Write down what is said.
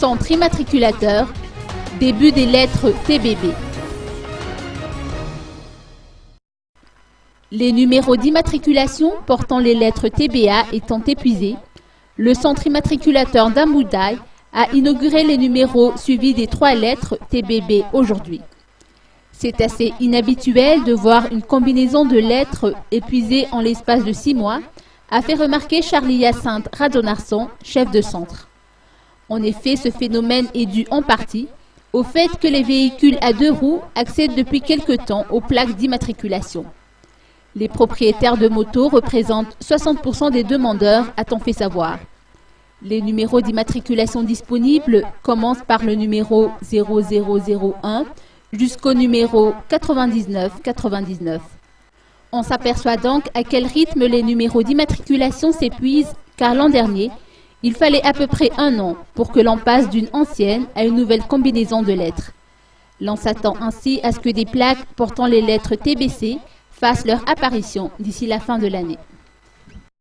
centre immatriculateur, début des lettres TBB. Les numéros d'immatriculation portant les lettres TBA étant épuisés, le centre immatriculateur d'Amboudaye a inauguré les numéros suivis des 3 lettres TBB aujourd'hui. C'est assez inhabituel de voir une combinaison de lettres épuisées en l'espace de 6 mois, a fait remarquer Charlie-Hyacinthe Radonarson, chef de centre. En effet, ce phénomène est dû en partie au fait que les véhicules à 2 roues accèdent depuis quelque temps aux plaques d'immatriculation. Les propriétaires de motos représentent 60% des demandeurs, a-t-on fait savoir. Les numéros d'immatriculation disponibles commencent par le numéro 0001 jusqu'au numéro 9999. On s'aperçoit donc à quel rythme les numéros d'immatriculation s'épuisent, car l'an dernier, il fallait à peu près 1 an pour que l'on passe d'une ancienne à une nouvelle combinaison de lettres. L'on s'attend ainsi à ce que des plaques portant les lettres TBC fassent leur apparition d'ici la fin de l'année.